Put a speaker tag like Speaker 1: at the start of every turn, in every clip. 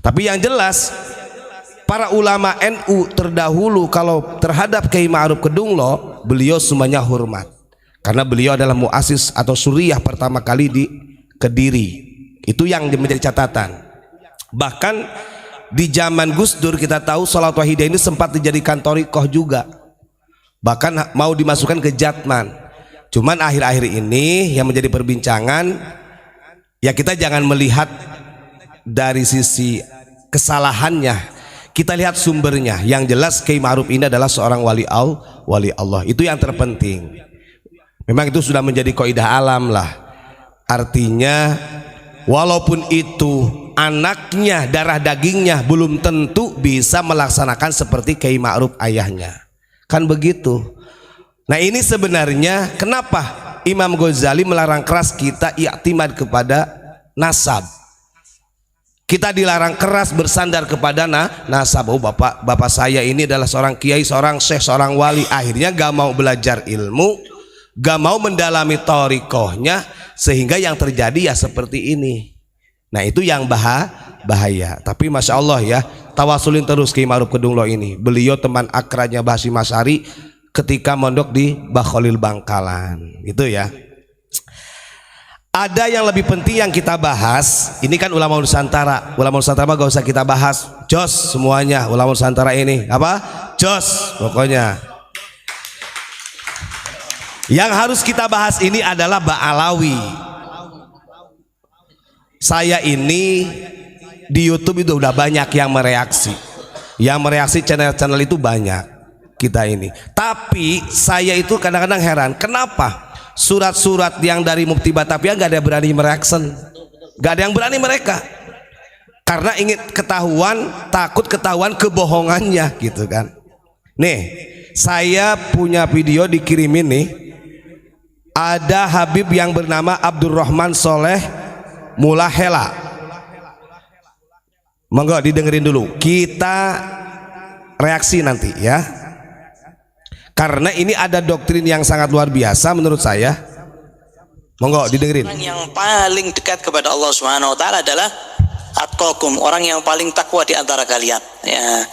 Speaker 1: Tapi yang jelas para ulama NU terdahulu kalau terhadap Kiai Ma'ruf Kedunglo, beliau semuanya hormat karena beliau adalah muassis atau suriah pertama kali di Kediri. Itu yang menjadi catatan. Bahkan di zaman Gus Dur kita tahu Salat Wahidah ini sempat dijadikan thariqah juga, bahkan mau dimasukkan ke Jatman. Cuman akhir-akhir ini yang menjadi perbincangan, ya kita jangan melihat dari sisi kesalahannya, kita lihat sumbernya. Yang jelas Kiai Ma'ruf ini adalah seorang wali Allah. Itu yang terpenting. Memang itu sudah menjadi kaidah alam lah. Artinya walaupun itu anaknya, darah dagingnya, belum tentu bisa melaksanakan seperti Kiai Ma'ruf ayahnya. Kan begitu. Nah ini sebenarnya kenapa Imam Ghazali melarang keras kita i'timad kepada nasab. Kita dilarang keras bersandar kepada nasab. Oh bapak saya ini adalah seorang kiai, seorang syekh, seorang wali. Akhirnya gak mau belajar ilmu, gak mau mendalami thariqahnya, sehingga yang terjadi ya seperti ini. Nah itu yang bahaya. Tapi masya Allah ya, tawasulin terus Kiai Ma'ruf Kedunglo ini. Beliau teman akrabnya Mbah Hasyim Asy'ari ketika mondok di Mbah Khalil Bangkalan. Itu ya. Ada yang lebih penting yang kita bahas. Ini kan ulama Nusantara. Ulama Nusantara mah gak usah kita bahas. Jos semuanya ulama Nusantara ini. Apa? Jos pokoknya. Yang harus kita bahas ini adalah Ba'alawi. Saya ini di YouTube itu udah banyak yang mereaksi. Yang mereaksi channel-channel itu banyak kita ini. Tapi saya itu kadang-kadang heran, kenapa surat-surat yang dari Mufti Batavia gak ada yang berani mereaksi, gak ada yang berani mereka, karena ingin ketahuan, takut ketahuan kebohongannya gitu kan. Nih saya punya video dikirimin nih, ada Habib yang bernama Abdurrahman Soleh Mulahela. Monggo didengerin dulu, kita reaksi nanti ya, karena ini ada doktrin yang sangat luar biasa menurut saya. Monggo didengerin.
Speaker 2: Orang yang paling dekat kepada Allah Subhanahu wa taala adalah atqakum, orang yang paling takwa di antara kalian ya.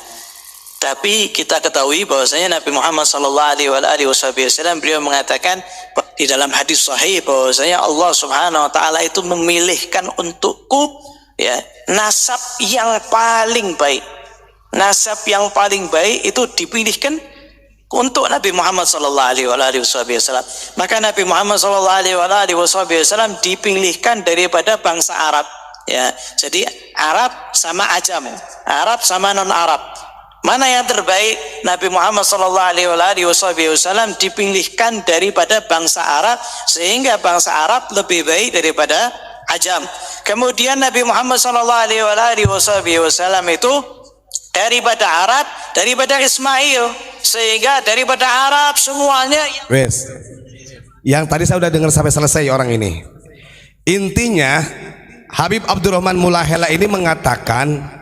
Speaker 2: Tapi kita ketahui bahwasanya Nabi Muhammad sallallahu alaihi wasallam beliau mengatakan di dalam hadis sahih bahwasanya Allah Subhanahu wa taala itu memilihkan untukku ya nasab yang paling baik. Nasab yang paling baik itu dipilihkan untuk Nabi Muhammad sallallahu alaihi wasallam. Maka Nabi Muhammad sallallahu alaihi wasallam dipilihkan daripada bangsa Arab ya. Jadi Arab sama Ajam, Arab sama non Arab. Mana yang terbaik? Nabi Muhammad sallallahu alaihi wasallam dipilihkan daripada bangsa Arab, sehingga bangsa Arab lebih baik daripada Ajam. Kemudian Nabi Muhammad sallallahu alaihi wasallam itu daripada Arab, daripada Ismail, sehingga daripada Arab semuanya.
Speaker 1: Wes, yang tadi saya udah dengar sampai selesai orang ini. Intinya Habib Abdurrahman Mulahela ini mengatakan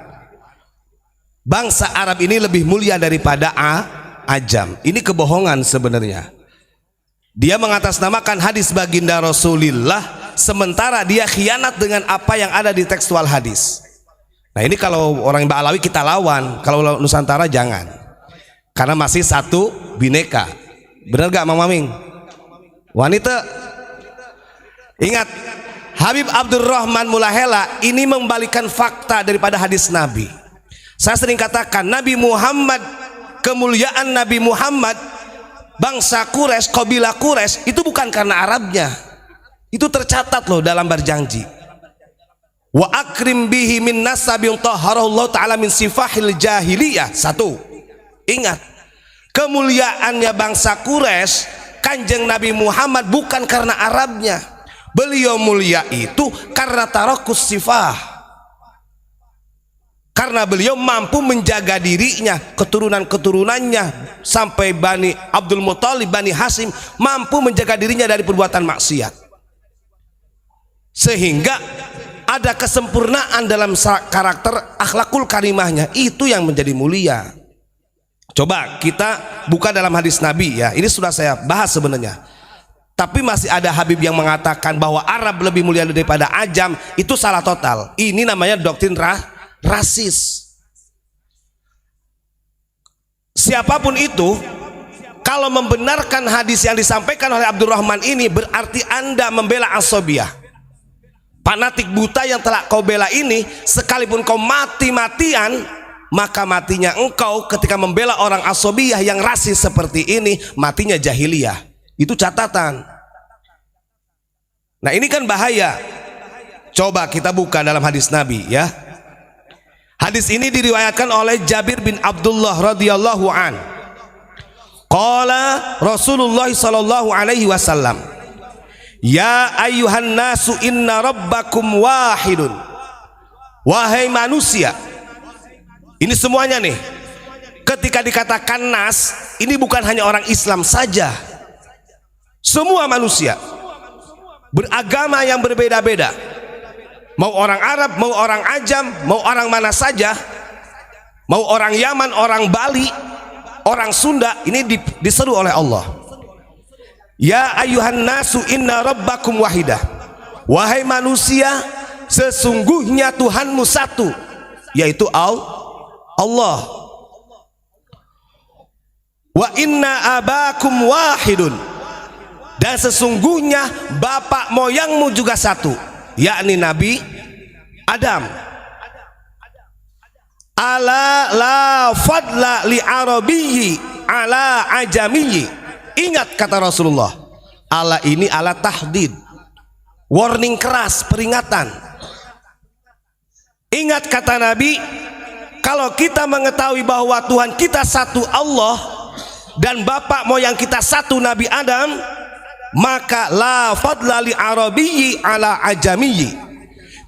Speaker 1: bangsa Arab ini lebih mulia daripada Ajam. Ini kebohongan sebenarnya. Dia mengatasnamakan hadis baginda Rasulullah, sementara dia khianat dengan apa yang ada di tekstual hadis. Nah ini kalau orang Ba'alawi kita lawan, kalau Nusantara jangan, karena masih satu bineka. Benar gak Mang Maming? Wanita ingat, Habib Abdurrahman Mulahela ini membalikan fakta daripada hadis Nabi. Saya sering katakan Nabi Muhammad, kemuliaan Nabi Muhammad, bangsa Quraisy, kabilah Quraisy itu bukan karena Arabnya. Itu tercatat loh dalam berjanji. Wa akrim bihi min nasabin tahharallahu ta'ala min sifahil jahiliyah. Satu, ingat, kemuliaannya bangsa Quraisy, Kanjeng Nabi Muhammad bukan karena Arabnya. Beliau mulia itu karena tarakus sifah, karena beliau mampu menjaga dirinya, keturunan-keturunannya sampai Bani Abdul Muthalib, Bani Hasyim mampu menjaga dirinya dari perbuatan maksiat, sehingga ada kesempurnaan dalam karakter akhlakul karimahnya. Itu yang menjadi mulia. Coba kita buka dalam hadis Nabi ya, ini sudah saya bahas sebenarnya, tapi masih ada Habib yang mengatakan bahwa Arab lebih mulia daripada Ajam. Itu salah total. Ini namanya doktrin rasis. Siapapun itu, kalau membenarkan hadis yang disampaikan oleh Abdurrahman ini, berarti Anda membela asabiyah. Fanatik buta yang telah kau bela ini, sekalipun kau mati-matian, maka matinya engkau ketika membela orang asabiyah yang rasis seperti ini, matinya jahiliyah. Itu catatan. Nah, ini kan bahaya. Coba kita buka dalam hadis Nabi ya. Hadis ini diriwayatkan oleh Jabir bin Abdullah radhiyallahu an. Qala Rasulullah sallallahu alaihi wasallam, ya ayyuhan nasu inna rabbakum wahidun. Wahai manusia. Ini semuanya nih. Ketika dikatakan nas, ini bukan hanya orang Islam saja. Semua manusia beragama yang berbeda-beda. Mau orang Arab, mau orang Ajam, mau orang mana saja, mau orang Yaman, orang Bali, orang Sunda, ini diseru oleh Allah. Ya ayyuhan nasu inna rabbakum wahidah. Wahai manusia, sesungguhnya Tuhanmu satu, yaitu Allah. Wa inna abakum wahidun. Dan sesungguhnya bapak moyangmu juga satu, yakni Nabi Adam. Ala la fadla li arabiyyi ala ajamiyyi. Ingat kata Rasulullah, ala ini ala tahdid, warning keras, peringatan. Ingat kata Nabi, kalau kita mengetahui bahwa Tuhan kita satu Allah dan bapak moyang kita satu Nabi Adam, maka la fadla li arabiyyi ala ajamiyyi.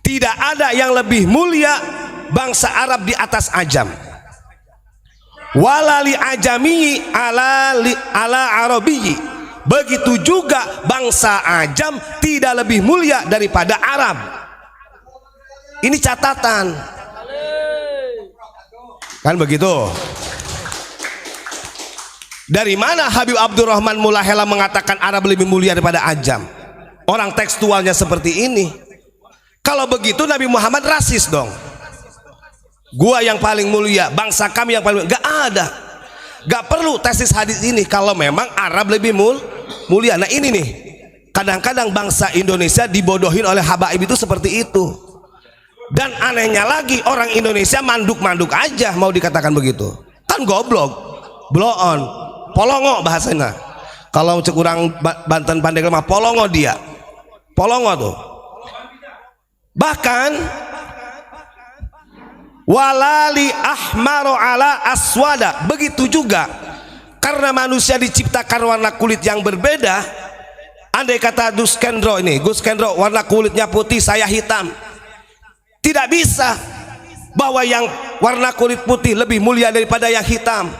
Speaker 1: Tidak ada yang lebih mulia bangsa Arab di atas Ajam. Wala li ajamiyyi ala arabiyyi. Begitu juga bangsa Ajam tidak lebih mulia daripada Arab. Ini catatan. Kan begitu? Dari mana Habib Abdurrahman Mulahela mengatakan Arab lebih mulia daripada Ajam? Orang tekstualnya seperti ini. Kalau begitu Nabi Muhammad rasis dong. Gua yang paling mulia, bangsa kami yang paling mulia. Gak ada. Gak perlu tesis hadis ini kalau memang Arab lebih mulia. Nah ini nih, kadang-kadang bangsa Indonesia dibodohin oleh habaib itu seperti itu. Dan anehnya lagi, orang Indonesia manduk-manduk aja mau dikatakan begitu. Kan goblok, blow on, polongo bahasanya. Kalau cek orang Banten Pandeglang mah polongo dia, polongo tuh. Bahkan walali ahmaru ala aswada, begitu juga karena manusia diciptakan warna kulit yang berbeda. Andai kata Gus Kendro warna kulitnya putih, saya hitam, tidak bisa bahwa yang warna kulit putih lebih mulia daripada yang hitam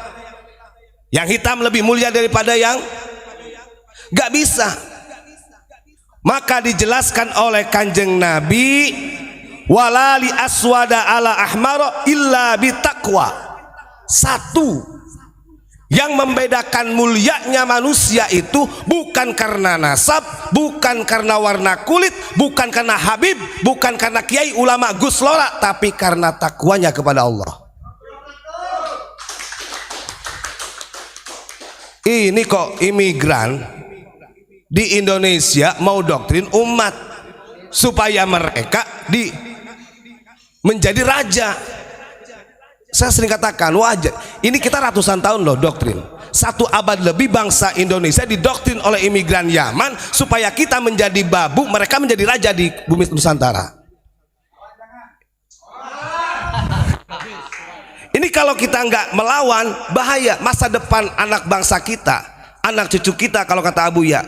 Speaker 1: lebih mulia daripada yang gak bisa. Maka dijelaskan oleh Kanjeng Nabi, walali aswada ala ahmaro illa bitaqwa. Satu yang membedakan mulianya manusia itu bukan karena nasab, bukan karena warna kulit, bukan karena habib, bukan karena kiai ulama Gus Lora, tapi karena takwanya kepada Allah. Ini kok imigran di Indonesia mau doktrin umat supaya mereka menjadi raja. Saya sering katakan wajar. Ini kita ratusan tahun loh doktrin. 1 abad lebih bangsa Indonesia didoktrin oleh imigran Yaman supaya kita menjadi babu, mereka menjadi raja di bumi Nusantara. Ini kalau kita nggak melawan, bahaya. Masa depan anak bangsa kita, anak cucu kita, kalau kata Abu Ya,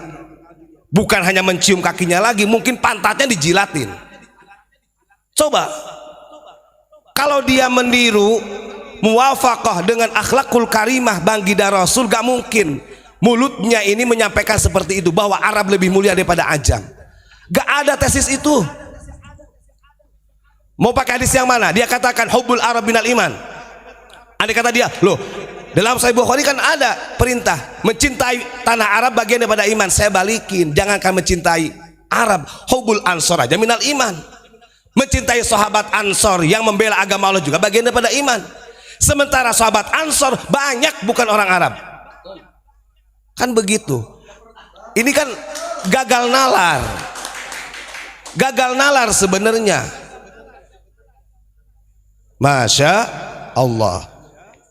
Speaker 1: bukan hanya mencium kakinya lagi, mungkin pantatnya dijilatin. Coba kalau dia meniru muwafaqah dengan akhlakul karimah baginda Rasul, gak mungkin mulutnya ini menyampaikan seperti itu, bahwa Arab lebih mulia daripada Ajam. Gak ada tesis itu. Mau pakai hadis yang mana? Dia katakan hubbul Arab minal iman. Andai kata dia, loh, dalam Sahih Bukhari kan ada perintah mencintai tanah Arab bagian daripada iman. Saya balikin, jangankan mencintai Arab, hubbul ansor aja minal iman. Mencintai sahabat Ansor yang membela agama Allah juga bagian daripada iman. Sementara sahabat Ansor banyak bukan orang Arab. Kan begitu. Ini kan gagal nalar. Gagal nalar sebenarnya. Masya Allah.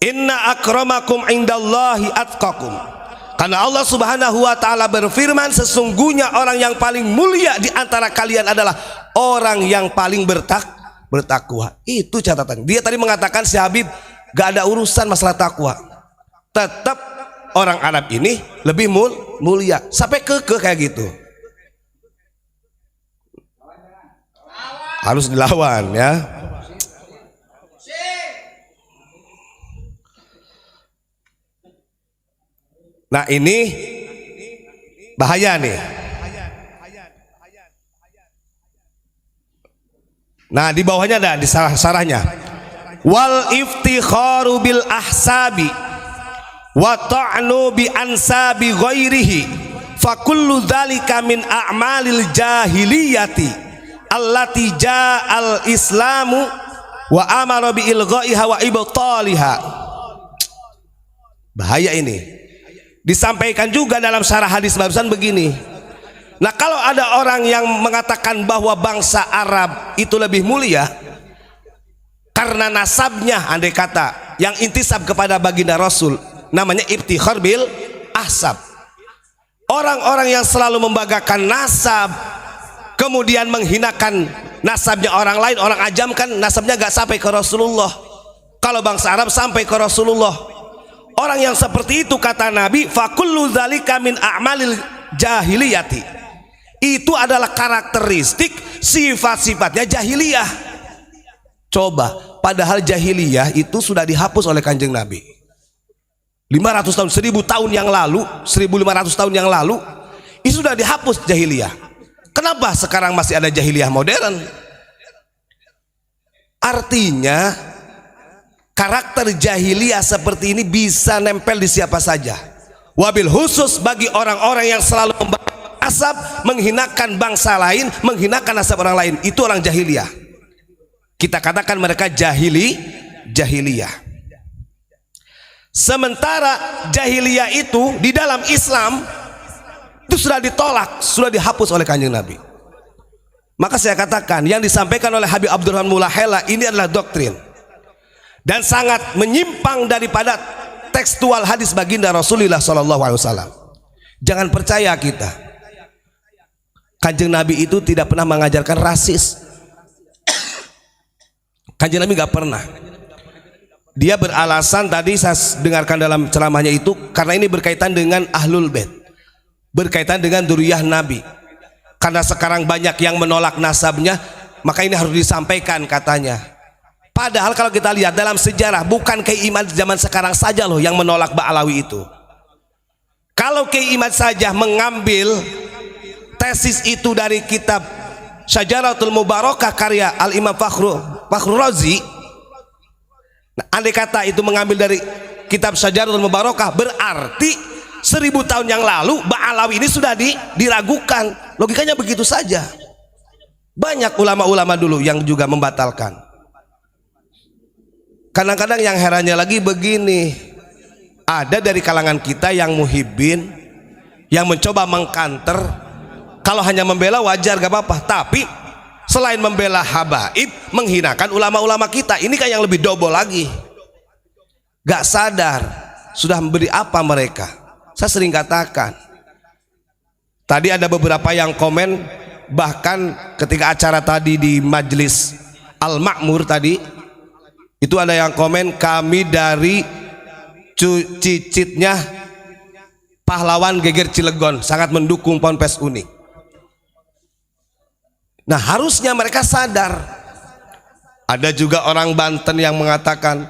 Speaker 1: Inna akramakum indallahi atqakum. Karena Allah Subhanahu wa taala berfirman, sesungguhnya orang yang paling mulia di antara kalian adalah orang yang paling bertakwa. Itu catatan. Dia tadi mengatakan si Habib gak ada urusan masalah takwa. Tetap orang Arab ini lebih mulia. Sampai kekeh kayak gitu. Harus dilawan ya. Nah ini bahaya nih. Nah di bawahnya ada di sarahnya. Wal iftikharu bil ahsabi wa ta'nu bi ansabi ghairihi fa kullu dzalika min a'malil jahiliyati allati ja'al islamu wa amara bi ilghaiha wa ibtaliha. Bahaya ini. Disampaikan juga dalam syarah hadis barusan begini. Nah kalau ada orang yang mengatakan bahwa bangsa Arab itu lebih mulia karena nasabnya, andai kata yang intisab kepada baginda Rasul, namanya iftikhar bil ahsab. Orang-orang yang selalu membanggakan nasab kemudian menghinakan nasabnya orang lain. Orang ajam kan nasabnya gak sampai ke Rasulullah. Kalau bangsa Arab sampai ke Rasulullah. Orang yang seperti itu kata Nabi, fakullu dzalika min a'malil jahiliyati. Itu adalah karakteristik sifat-sifatnya jahiliyah. Coba, padahal jahiliyah itu sudah dihapus oleh Kanjeng Nabi. 500 tahun, 1000 tahun yang lalu, 1500 tahun yang lalu, itu sudah dihapus jahiliyah. Kenapa sekarang masih ada jahiliyah modern? Artinya karakter jahiliyah seperti ini bisa nempel di siapa saja. Wabil khusus bagi orang-orang yang selalu membanggakan nasab, menghinakan bangsa lain, menghinakan nasab orang lain. Itu orang jahiliyah. Kita katakan mereka jahiliyah. Sementara jahiliyah itu di dalam Islam itu sudah ditolak, sudah dihapus oleh Kanjeng Nabi. Maka saya katakan yang disampaikan oleh Habib Abdurrahman Mulahela ini adalah doktrin dan sangat menyimpang daripada tekstual hadis baginda Rasulullah SAW. Jangan percaya kita. Kanjeng Nabi itu tidak pernah mengajarkan rasis. Kanjeng Nabi gak pernah. Dia beralasan tadi saya dengarkan dalam ceramahnya itu karena ini berkaitan dengan Ahlul Bait, berkaitan dengan dzurriyyah Nabi. Karena sekarang banyak yang menolak nasabnya, maka ini harus disampaikan katanya. Padahal kalau kita lihat dalam sejarah, bukan Kiai Imad zaman sekarang saja loh yang menolak Ba'alawi itu. Kalau Kiai Imad saja mengambil tesis itu dari kitab Syajaratul Mubarakah karya Al-Imam Fakhrur Razi, nah, andai kata itu mengambil dari kitab Syajaratul Mubarakah, berarti 1000 tahun yang lalu Ba'alawi ini sudah diragukan. Logikanya begitu saja. Banyak ulama-ulama dulu yang juga membatalkan. Kadang-kadang yang herannya lagi begini, ada dari kalangan kita yang muhibbin, yang mencoba mengkanter. Kalau hanya membela wajar gak apa-apa, tapi selain membela habaib, menghinakan ulama-ulama kita. Ini kan yang lebih double lagi. Gak sadar sudah memberi apa mereka. Saya sering katakan, tadi ada beberapa yang komen, bahkan ketika acara tadi di Majelis Al-Makmur tadi, itu ada yang komen, kami dari cicitnya pahlawan Geger Cilegon sangat mendukung Ponpes Unik. Nah harusnya mereka sadar. Ada juga orang Banten yang mengatakan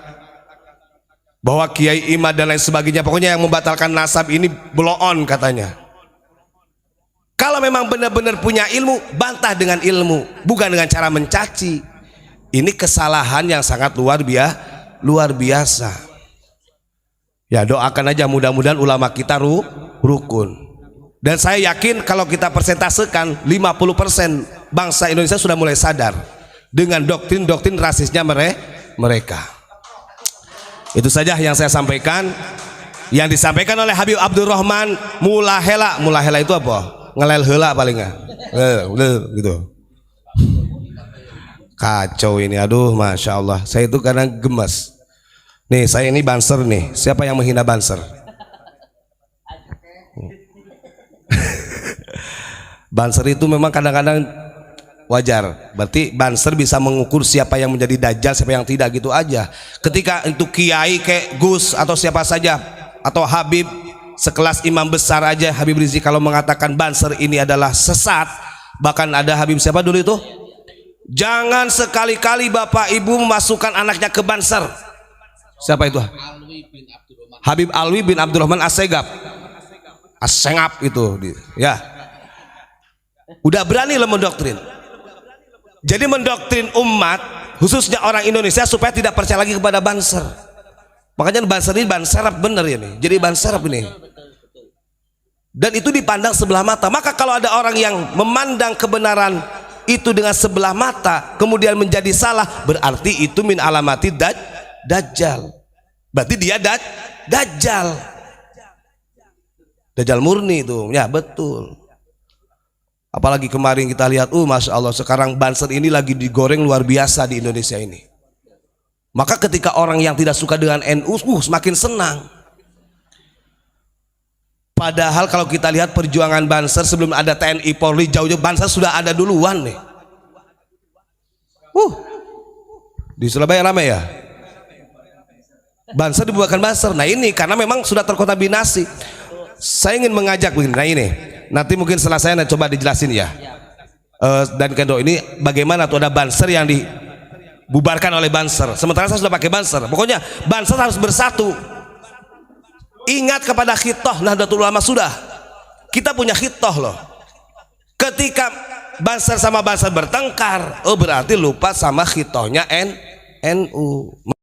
Speaker 1: bahwa Kiai Imad dan lain sebagainya, pokoknya yang membatalkan nasab ini blow on katanya. Kalau memang benar-benar punya ilmu, bantah dengan ilmu, bukan dengan cara mencaci. Ini kesalahan yang sangat luar biasa. Ya doakan aja mudah-mudahan ulama kita rukun. Dan saya yakin kalau kita persentasekan 50% bangsa Indonesia sudah mulai sadar dengan doktrin-doktrin rasisnya mereka. Itu saja yang saya sampaikan. Yang disampaikan oleh Habib Abdurrahman mulahela. Mulahela itu apa? Ngelel heula paling nggak? Gitu. Kacau ini, aduh, masya Allah. Saya itu kadang gemes. Nih, saya ini banser nih. Siapa yang menghina banser? Banser itu memang kadang-kadang wajar. Berarti banser bisa mengukur siapa yang menjadi dajjal, siapa yang tidak, gitu aja. Ketika itu kiai kayak Gus atau siapa saja, atau Habib sekelas imam besar aja, Habib Rizik, kalau mengatakan banser ini adalah sesat, bahkan ada Habib siapa dulu itu? Jangan sekali-kali Bapak Ibu memasukkan anaknya ke banser. Siapa itu? Habib Alwi bin Abdurrahman As-Segaf. As-Sengap itu, ya. Udah berani lo mendoktrin. Jadi mendoktrin umat, khususnya orang Indonesia, supaya tidak percaya lagi kepada banser. Makanya banser ini ban serap bener ya nih. Jadi ban serap ini. Dan itu dipandang sebelah mata. Maka kalau ada orang yang memandang kebenaran itu dengan sebelah mata kemudian menjadi salah, berarti itu min alamati dajjal. Berarti dia dajjal. Dajjal murni itu. Ya betul. Apalagi kemarin kita lihat, masya Allah, sekarang banser ini lagi digoreng luar biasa di Indonesia ini. Maka ketika orang yang tidak suka dengan NU semakin senang. Padahal kalau kita lihat perjuangan banser sebelum ada TNI Polri, jauh-jauh banser sudah ada duluan nih. Di Surabaya ramai ya. Banser dibuatkan banser. Nah ini karena memang sudah terkontaminasi. Saya ingin mengajak begini. Nah ini nanti mungkin setelah saya coba dijelasin ya. Dan Kendo ini bagaimana tuh ada banser yang dibubarkan oleh banser. Sementara saya sudah pakai banser. Pokoknya banser harus bersatu. Ingat kepada khitoh Nahdlatul Ulama sudah. Kita punya khitoh loh. Ketika banser sama banser bertengkar, berarti lupa sama khitohnya NU.